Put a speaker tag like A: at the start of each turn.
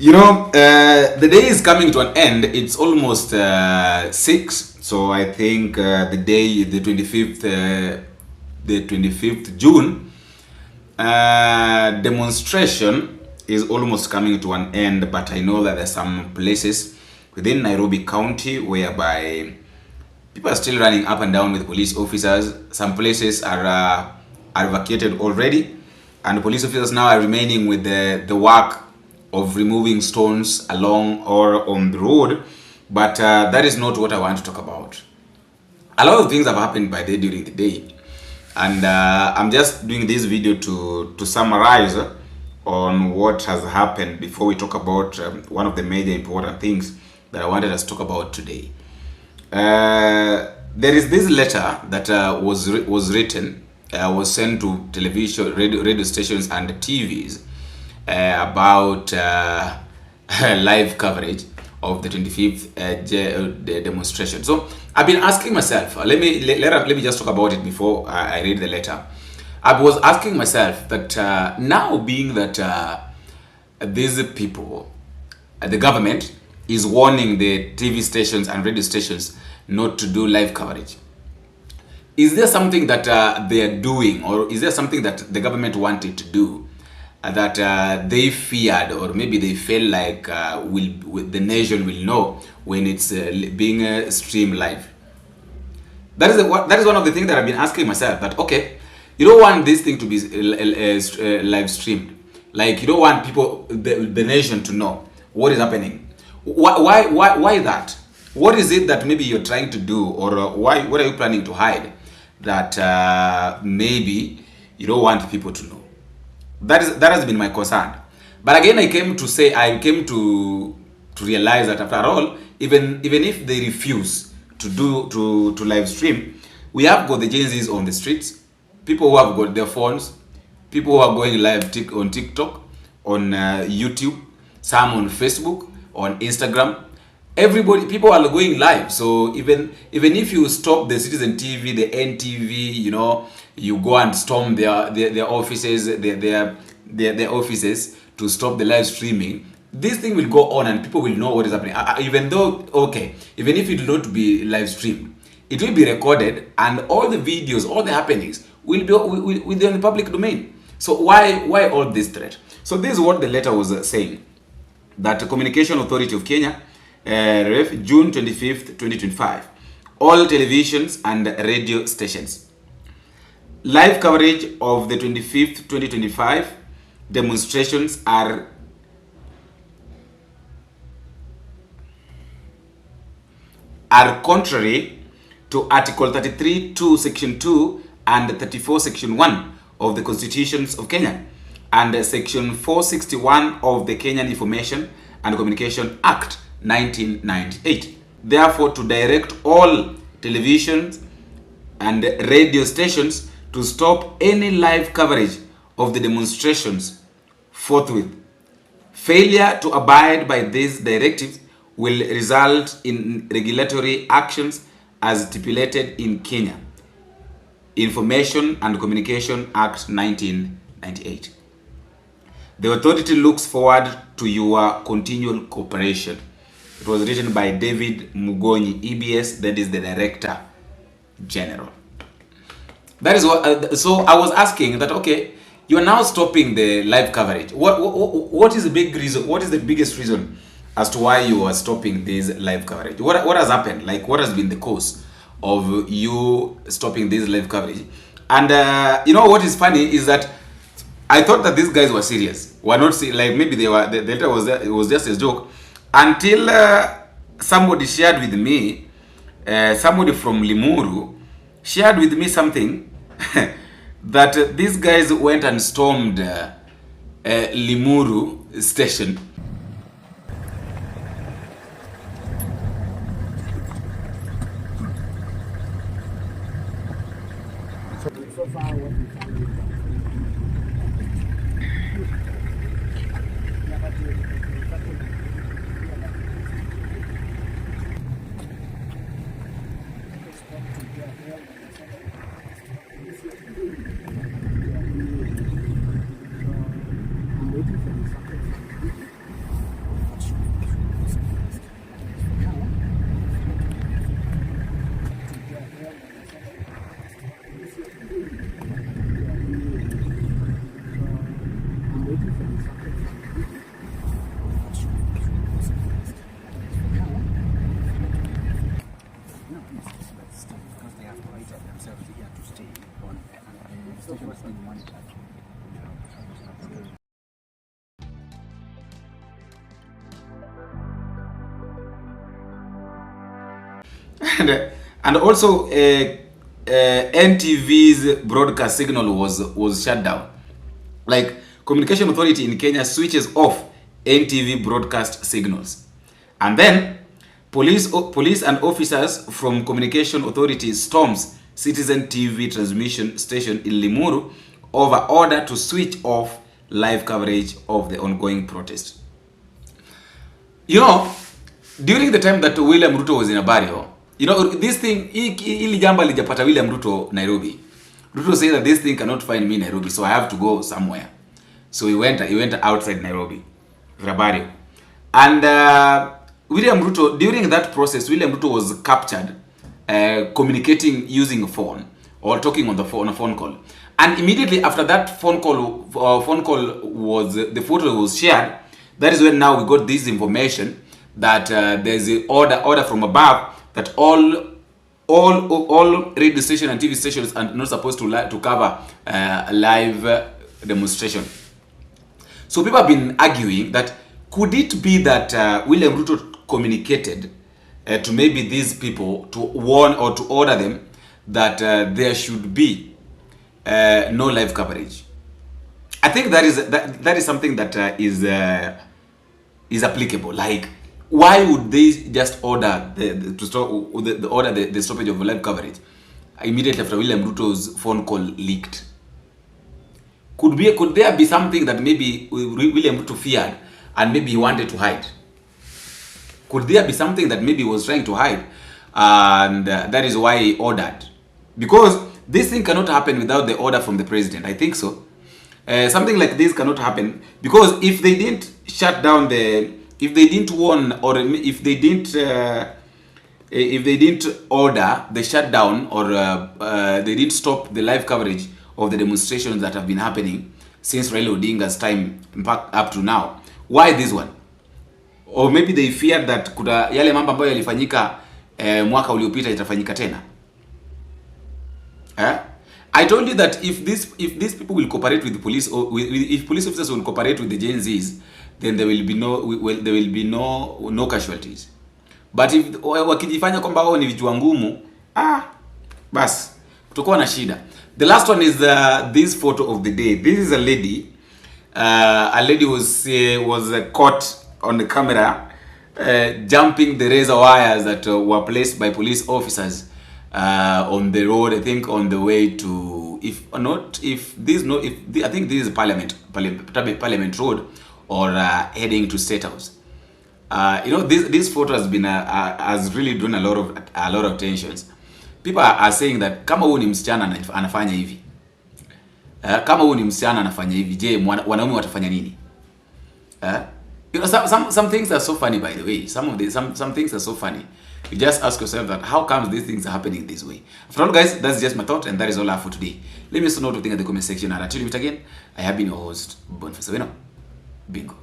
A: The day is coming to an end. It's almost 6. So I think the day, the 25th June, demonstration is almost coming to an end. But I know that there's some places within Nairobi County whereby people are still running up and down with police officers. Some places are evacuated already, and the police officers now are remaining with the work of removing stones along or on the road. But that is not what I want to talk about. A lot of things have happened during the day, and I'm just doing this video to summarize on what has happened before we talk about one of the major important things that I wanted us to talk about today. There is this letter that was written, was sent to television, radio stations and TVs about live coverage of the 25th demonstration. So I've been asking myself, let me just talk about it before I read the letter. I was asking myself that now being that these people, the government is warning the TV stations and radio stations not to do live coverage. Is there something that they are doing, or is there something that the government wanted to do that they feared, or maybe they felt like the nation will know when it's being streamed live? That is one of the things that I've been asking myself. That okay, you don't want this thing to be live streamed. Like you don't want people, the nation, to know what is happening. Why that? What is it that maybe you're trying to do, or what are you planning to hide that maybe you don't want people to know? That has been my concern. But again, I came to realize that after all, even if they refuse to live stream, we have got the Gen Zs on the streets, people who have got their phones, people who are going live on TikTok, on YouTube, some on Facebook, on Instagram. People are going live. So even if you stop the Citizen TV, the NTV, you go and storm their offices, their offices to stop the live streaming, this thing will go on and people will know what is happening. Even if it will not be live streamed, it will be recorded, and all the videos, all the happenings will be in the public domain. So why all this threat? So this is what the letter was saying, that the Communication Authority of Kenya, June 25th, 2025, all televisions and radio stations, live coverage of the 25th, 2025 demonstrations are contrary to Article 33(2) Section 2 and 34 Section 1 of the Constitutions of Kenya and Section 461 of the Kenyan Information and Communication Act 1998. Therefore, to direct all televisions and radio stations to stop any live coverage of the demonstrations forthwith. Failure to abide by these directives will result in regulatory actions as stipulated in Kenya Information and Communication Act 1998. The authority looks forward to your continual cooperation. It was written by David Mugonyi, EBS, that is the Director General. That is what. So I was asking that, okay, you are now stopping the live coverage. What is the big reason? What is the biggest reason as to why you are stopping this live coverage? What has happened? Like, what has been the cause of you stopping this live coverage? And what is funny is that I thought that these guys were serious. Were not like maybe they were. The letter was there, it was just a joke, until somebody shared with me, somebody from Limuru shared with me something that these guys went and stormed Limuru station. So far, what we and also NTV's broadcast signal was shut down. Like, Communication Authority in Kenya switches off NTV broadcast signals, and then police and officers from Communication Authority storms Citizen TV transmission station in Limuru over order to switch off live coverage of the ongoing protest. You know, during the time that William Ruto was in a barrio, you know, this thing, ili jamba lijapata William Ruto Nairobi. Ruto said that this thing cannot find me in Nairobi, so I have to go somewhere. So he went outside Nairobi, Rabario. And William Ruto, during that process, William Ruto was captured communicating using a phone or talking on a phone call. And immediately after that phone call was, the photo was shared, that is when now we got this information that there's an order from above that all radio stations and TV stations are not supposed to cover a live demonstration. So people have been arguing that could it be that William Ruto communicated to maybe these people to warn or to order them that there should be no live coverage. I think that is something that is applicable. Like, why would they just order the stoppage of live coverage immediately after William Ruto's phone call leaked? Could there be something that maybe William Ruto feared and maybe he wanted to hide? Could there be something that maybe he was trying to hide, and that is why he ordered? Because this thing cannot happen without the order from the president. I think so. Something like this cannot happen because if they didn't shut down if they didn't warn, or if they didn't order the shutdown, or they didn't stop the live coverage of the demonstrations that have been happening since Raila Odinga's time up to now, why this one? Or maybe they feared that kuda yale mambo ambayo yalifanyika mwaka uliopita itafanyika tena. I told you that if these people will cooperate with the police, or if police officers will cooperate with the Gen Zs, then there will be no casualties. But if wakijifanya kwamba wao ni vichwa ngumu, bas tutakuwa na shida. The last one is this photo of the day. This is a lady. A lady was caught on the camera jumping the razor wires that were placed by police officers on the road. I think on the way to, I think this is Parliament Road, or heading to State House. You know, this photo has really drawn a lot of tensions. People are saying that kama huyu ni msichana anafanya hivi, kama huyu ni msichana anafanya hivi, je, wanaume watafanya nini? You know, some things are so funny, by the way. Some things are so funny. You just ask yourself that how comes these things are happening this way? After all, guys, that's just my thought, and that is all I have for today. Let me know what you think in the comment section. And until we meet again, I have been your host, Boniface Bingo.